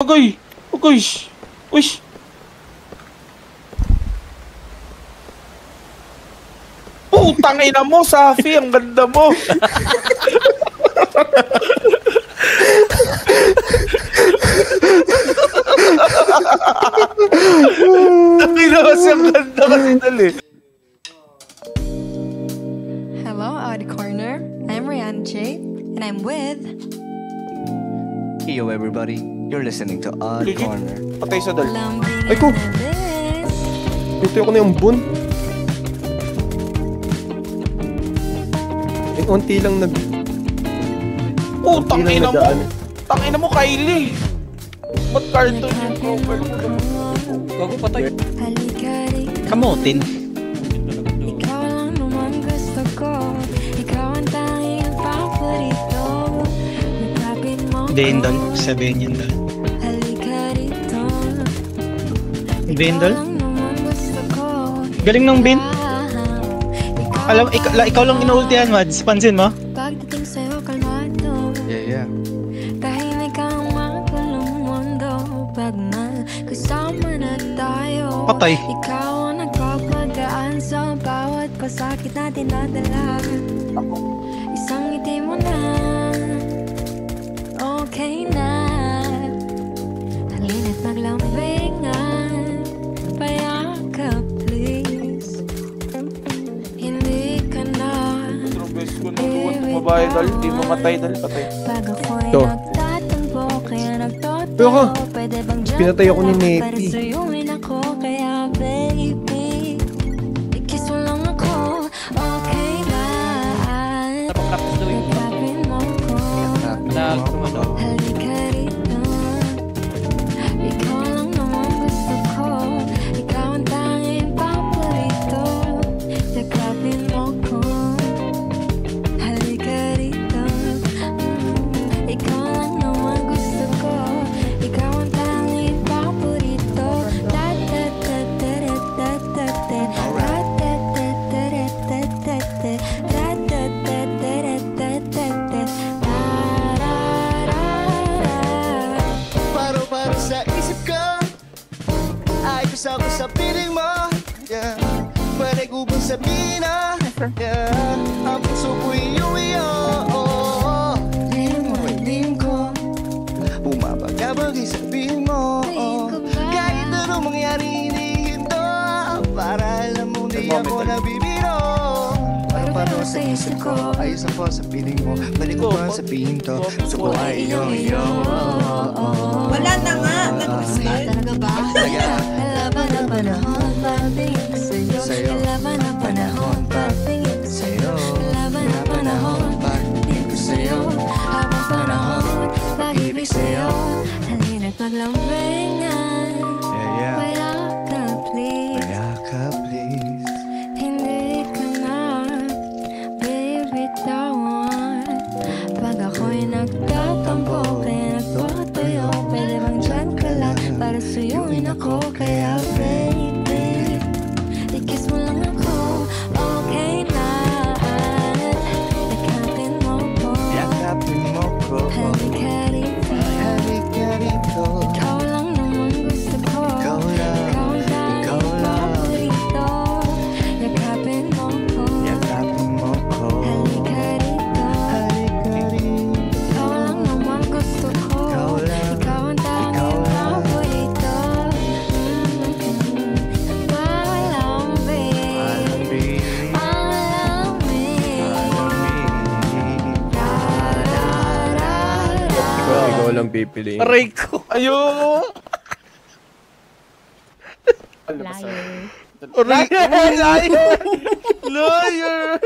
Agoy! Agoy! Uy! Putang ina mo, Safi! Ang ganda mo! Tangina kasi ang ganda kasi dali. Hello, Odd Corner. I'm Rihanna J, and I'm with... Yo everybody, you're listening to Odd Legit? Corner. Patay sa dali. Lambing Ay ko! Angeles. Ito ko na yung bun. Yung unti lang nag... Putang unti ina lang mo! nagdaan. Tangina mo, Kylie! Ba't cartoon yung profile mo? Gago patay. Halika rito. Kamotin. Ikaw lang naman gusto ko. Ikaw ang tanging paborito. Nagkapit mo ko. Dendol. Sabihin yun dol. Halika rito. Dendol? Ikaw lang naman gusto ko. Galing ng bin. Ikaw Alam, ikaw lang inuultihan, Mads. Pansin mo? Pagdating sa'yo, kalmado. Yeah. Tahimik ang magulong mundo. Pag kasama na tayo. Patay. Ikaw ang nagpapagaan sa bawat pasakit na dinadala. Isang ngiti mo na, okay na. Halina't maglambingan, payakap please. Hindi ka na Trubes ko na luwan ng babae dali. Di mamatay dali. Patay. pag ako'y Ito. nagtatampo, kaya Pero nagtotoo. ka, Pwede bang dyan pinatay ako ni ka lang Neti. para suyuin ako, kaya baby, i-kiss mo lang ako, okay na. Nagkapin mo ko, halika rito. Ikaw lang naman gusto ko, ikaw ang tanging paborito. Nagkapin mo ko, halika rito. Ikaw lang naman gusto ko, ikaw ang tanging paborito. Paro-paro sa isip ko, ayos ako sa piling mo, yeah. Pwede ko bang sabihin na, yeah. Ang puso ko iyo-iyo, lim ko, bumabagabag sabihin mo, kahit anong mangyari hinihinto, para alam mo di ako nabibiro. Paro-paro sa isip ko, ayos ako sa piling mo, pwede ko bang sabihin to, gusto ko ay iyo-iyo. Wala na nga, nag-reset. Talaga ba? Laban na panahon, pagtingin ko sa'yo. Laban na panahon, pagtingin ko sa'yo. Laban na panahon, pagtingin ko sa'yo. Habang panahon, pag-ibig sa'yo. Halina't maglambingan, Yeah. payaka please. Yaka, please. Hindi ka na, baby, tawan. Pag ako'y nagtatampo, kaya nagpapatayo. Pwede bang dyan ka lang para suyuin ako, kaya baby, i-kiss mo lang ako, okay na. Nagkapin mo ko, Yakapin mo ko. halika rito. Halika rito. Ikaw lang naman gusto ko, Ikaw lang, ikaw ang ikaw tanging lang. paborito. Nagkapin mo ko, Yakapin mo ko. halika rito. Halika rito. Ikaw lang naman gusto ko, Ikaw lang, ikaw ang tanging ikaw lang. paborito. Malambing, Malambing. malambing. Da-da-da-da. Ikaw lang pipiliin. Aray ko. Ayun! Liar. Liar! Liar! Liar!